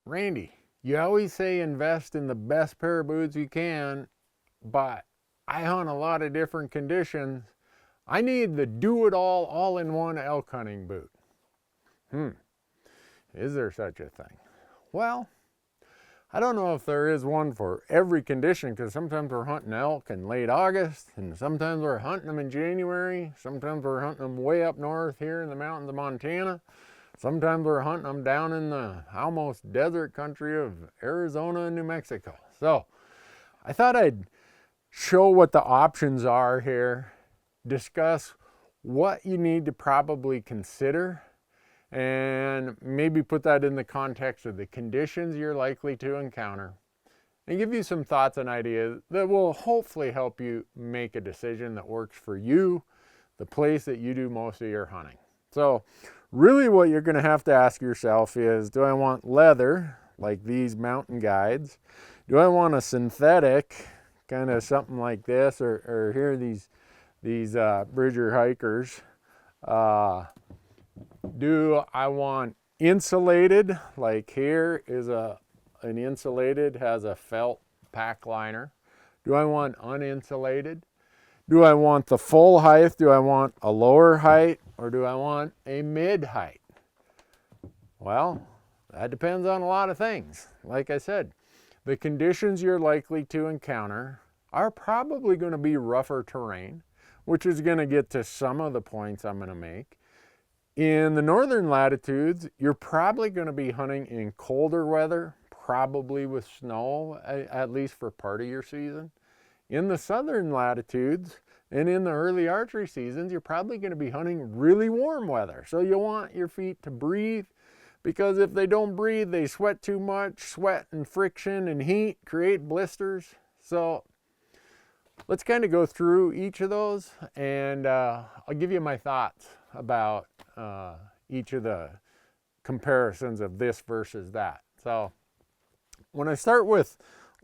Randy, you always say invest in the best pair of boots you can, but I hunt a lot of different conditions. I need the do-it-all, all-in-one elk hunting boot. Is there such a thing? Well, I don't know if there is one for every condition, because sometimes we're hunting elk in late August, and sometimes we're hunting them in January. Sometimes we're hunting them way up north here in the mountains of Montana. Sometimes we're hunting them down in the almost desert country of Arizona and New Mexico. So I thought I'd show what the options are here, discuss what you need to probably consider, and maybe put that in the context of the conditions you're likely to encounter, and give you some thoughts and ideas that will hopefully help you make a decision that works for you, the place that you do most of your hunting. So really what you're going to have to ask yourself is, do I want leather, like these mountain guides? Do I want a synthetic, kind of something like this, or here these Bridger hikers? Do I want insulated, like here is an insulated, has a felt pack liner? Do I want uninsulated? Do I want the full height? Do I want a lower height? Or do I want a mid height? Well, that depends on a lot of things. Like I said, the conditions you're likely to encounter are probably going to be rougher terrain, which is going to get to some of the points I'm going to make. In the northern latitudes, you're probably going to be hunting in colder weather, probably with snow, at least for part of your season. In the southern latitudes and in the early archery seasons, you're probably going to be hunting really warm weather. So you want your feet to breathe, because if they don't breathe, they sweat too much. Sweat and friction and heat create blisters. So let's kind of go through each of those, and I'll give you my thoughts about each of the comparisons of this versus that. So when I start with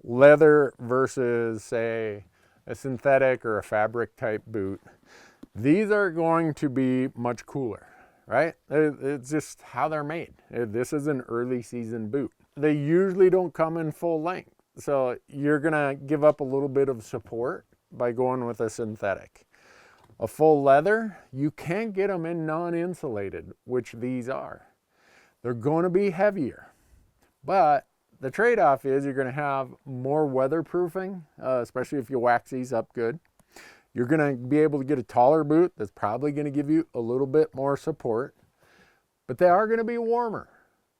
leather versus, say, a synthetic or a fabric type boot, these are going to be much cooler, right? It's just how they're made. This is an early season boot. They usually don't come in full length, so you're gonna give up a little bit of support by going with a synthetic. A full leather, you can get them in non-insulated, which these are. They're going to be heavier, but the trade-off is you're going to have more weatherproofing, especially if you wax these up good. You're going to be able to get a taller boot that's probably going to give you a little bit more support, but they are going to be warmer.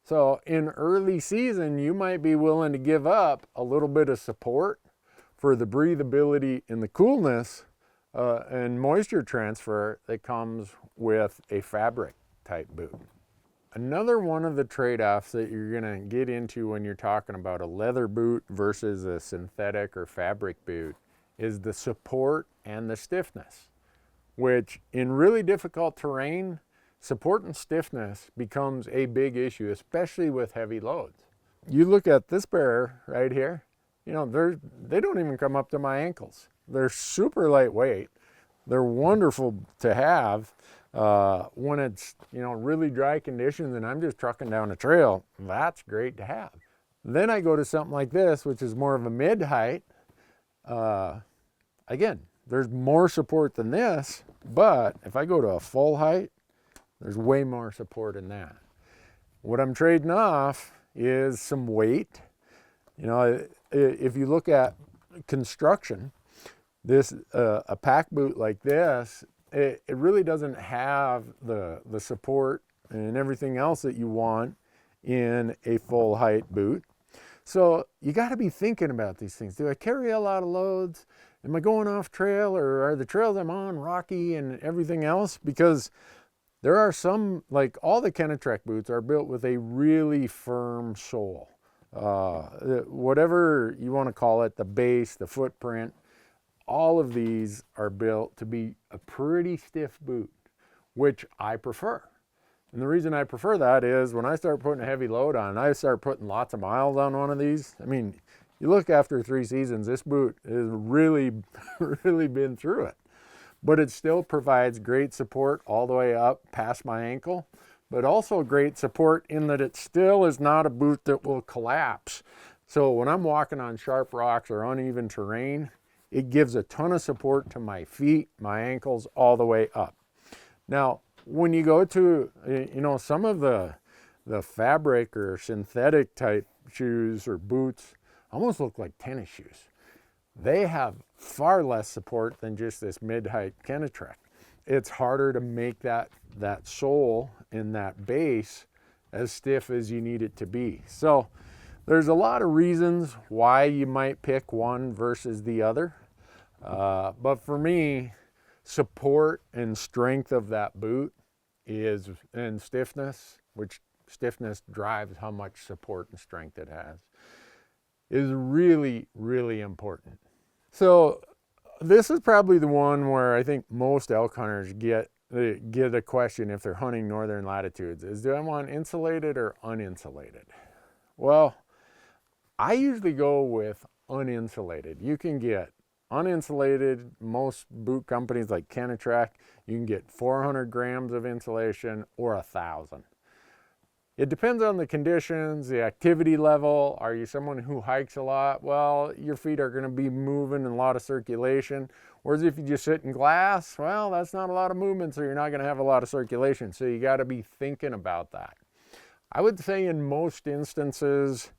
So in early season, you might be willing to give up a little bit of support for the breathability and the coolness and moisture transfer that comes with a fabric type boot. Another one of the trade-offs that you're going to get into when you're talking about a leather boot versus a synthetic or fabric boot is the support and the stiffness, which in really difficult terrain, support and stiffness becomes a big issue, especially with heavy loads. You look at this pair right here, you know, they don't even come up to my ankles. They're super lightweight. They're wonderful to have when it's, you know, really dry conditions and I'm just trucking down a trail. That's great to have. Then I go to something like this, which is more of a mid height. Again, there's more support than this, but if I go to a full height, there's way more support in that. What I'm trading off is some weight. You know, if you look at construction, this a pack boot like this, it really doesn't have the support and everything else that you want in a full height boot. So you got to be thinking about these things. Do I carry a lot of loads? Am I going off trail, or are the trails I'm on rocky and everything else? Because there are some, like all the Kenetrek boots are built with a really firm sole. Whatever you want to call it, the base, the footprint, all of these are built to be a pretty stiff boot, which I prefer. And the reason I prefer that is when I start putting a heavy load on, I start putting lots of miles on one of these. I mean, you look after 3 seasons, this boot has really, really been through it. But it still provides great support all the way up past my ankle but also great support in that it still is not a boot that will collapse. So when I'm walking on sharp rocks or uneven terrain, it gives a ton of support to my feet, my ankles, all the way up. Now, when you go to, some of the fabric or synthetic type shoes or boots almost look like tennis shoes. They have far less support than just this mid-height Kenetrek. It's harder to make that sole and that base as stiff as you need it to be. So there's a lot of reasons why you might pick one versus the other. But for me, support and strength of that boot and stiffness, which stiffness drives how much support and strength it has, is really, really important. So this is probably the one where I think most elk hunters get a question if they're hunting northern latitudes is, do I want insulated or uninsulated? Well, I usually go with uninsulated. You can get uninsulated, most boot companies like Kenetrek, you can get 400 grams of insulation or 1,000. It depends on the conditions, the activity level. Are you someone who hikes a lot? Well, your feet are going to be moving and a lot of circulation. Whereas if you just sit in glass, well, that's not a lot of movement, so you're not going to have a lot of circulation. So you got to be thinking about that. I would say in most instances,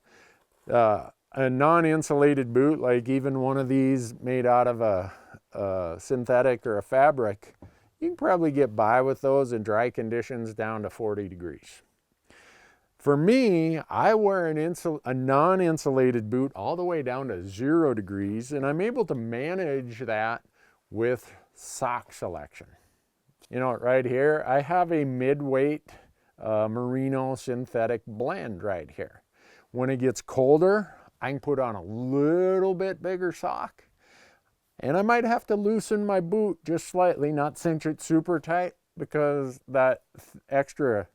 a non-insulated boot, like even one of these made out of a synthetic or a fabric, you can probably get by with those in dry conditions down to 40 degrees. For me, I wear a non-insulated boot all the way down to 0 degrees, and I'm able to manage that with sock selection. Right here, I have a mid-weight merino synthetic blend right here. When it gets colder, I can put on a little bit bigger sock, and I might have to loosen my boot just slightly, not cinch it super tight, because that extra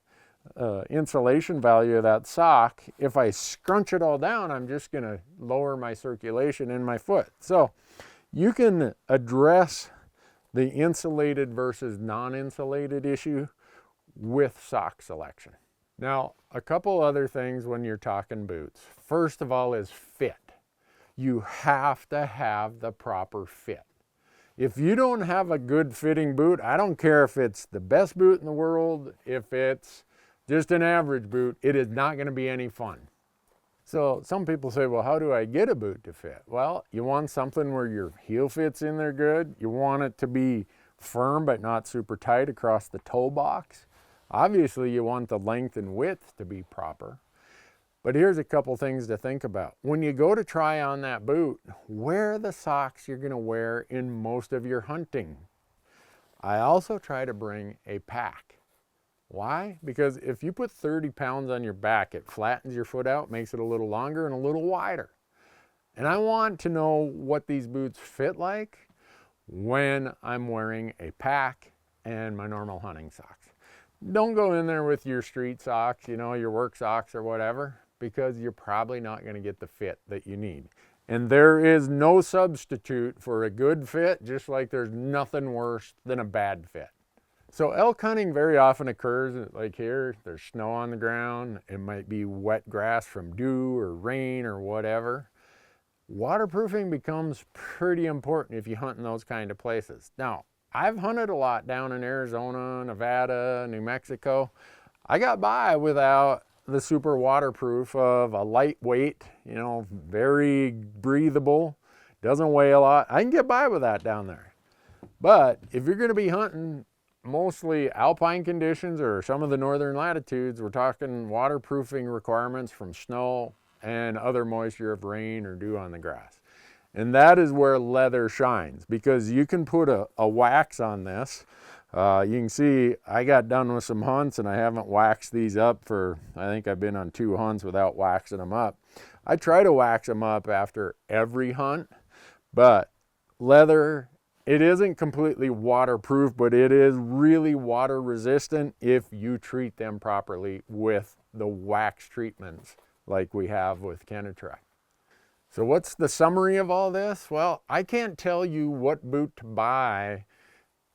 insulation value of that sock, if I scrunch it all down, I'm just going to lower my circulation in my foot. So you can address the insulated versus non-insulated issue with sock selection. Now, a couple other things when you're talking boots. First of all is fit. You have to have the proper fit. If you don't have a good fitting boot, I don't care if it's the best boot in the world, if it's just an average boot, it is not going to be any fun. So some people say, well, how do I get a boot to fit? Well, you want something where your heel fits in there good. You want it to be firm but not super tight across the toe box. Obviously, you want the length and width to be proper. But here's a couple things to think about. When you go to try on that boot, wear the socks you're going to wear in most of your hunting. I also try to bring a pack. Why? Because if you put 30 pounds on your back, it flattens your foot out, makes it a little longer and a little wider. And I want to know what these boots fit like when I'm wearing a pack and my normal hunting socks. Don't go in there with your street socks, your work socks or whatever, because you're probably not going to get the fit that you need. And there is no substitute for a good fit, just like there's nothing worse than a bad fit. So elk hunting very often occurs, like here, there's snow on the ground. It might be wet grass from dew or rain or whatever. Waterproofing becomes pretty important if you hunt in those kind of places. Now, I've hunted a lot down in Arizona, Nevada, New Mexico. I got by without the super waterproof of a lightweight, very breathable, doesn't weigh a lot. I can get by with that down there. But if you're going to be hunting mostly alpine conditions or some of the northern latitudes, we're talking waterproofing requirements from snow and other moisture of rain or dew on the grass. And that is where leather shines, because you can put a wax on this. You can see I got done with some hunts and I haven't waxed these up I think I've been on 2 hunts without waxing them up. I try to wax them up after every hunt, but leather, it isn't completely waterproof, but it is really water resistant if you treat them properly with the wax treatments like we have with Kenetrek. So what's the summary of all this? Well, I can't tell you what boot to buy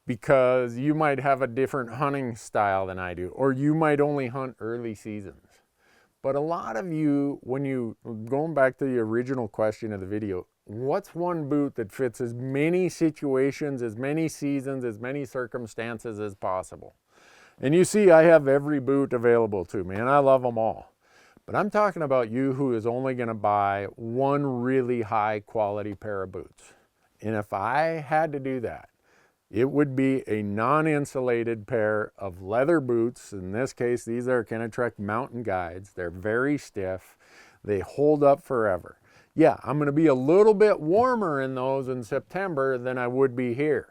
because you might have a different hunting style than I do, or you might only hunt early seasons. But a lot of you, going back to the original question of the video, what's one boot that fits as many situations, as many seasons, as many circumstances as possible? And you see, I have every boot available to me, and I love them all. But I'm talking about you who is only going to buy one really high quality pair of boots. And if I had to do that, it would be a non-insulated pair of leather boots. In this case, these are Kenetrek Mountain Guides. They're very stiff. They hold up forever. Yeah, I'm going to be a little bit warmer in those in September than I would be here.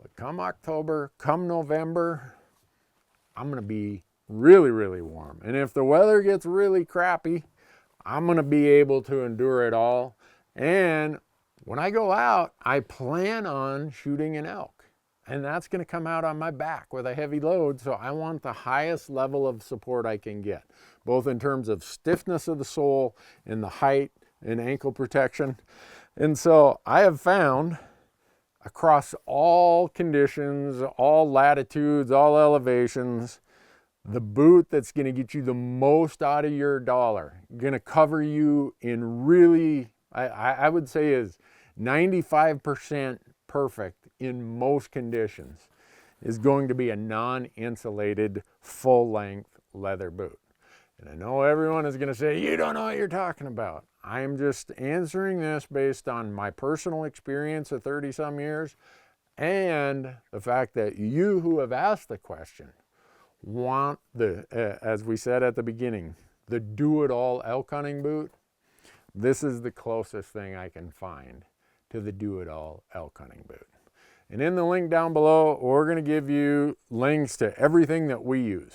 But come October, come November, I'm going to be really, really warm. And if the weather gets really crappy, I'm going to be able to endure it all. And when I go out, I plan on shooting an elk. And that's going to come out on my back with a heavy load. So I want the highest level of support I can get, both in terms of stiffness of the sole and the height and ankle protection. And so I have found across all conditions, all latitudes, all elevations, the boot that's going to get you the most out of your dollar, going to cover you in really, I would say is 95% perfect in most conditions, is going to be a non-insulated full-length leather boot. And I know everyone is going to say, you don't know what you're talking about. I'm just answering this based on my personal experience of 30-some years and the fact that you who have asked the question want the, as we said at the beginning, the do-it-all elk hunting boot. This is the closest thing I can find to the do-it-all elk hunting boot. And in the link down below, we're going to give you links to everything that we use.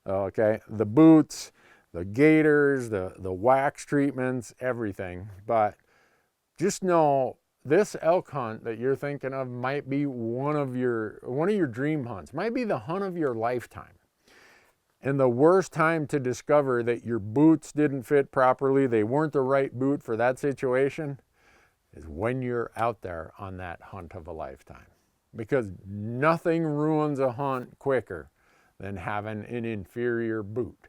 Okay, the boots, the gaiters, the wax treatments, everything. But just know this elk hunt that you're thinking of might be one of your dream hunts, might be the hunt of your lifetime. And the worst time to discover that your boots didn't fit properly, they weren't the right boot for that situation, is when you're out there on that hunt of a lifetime. Because nothing ruins a hunt quicker than having an inferior boot.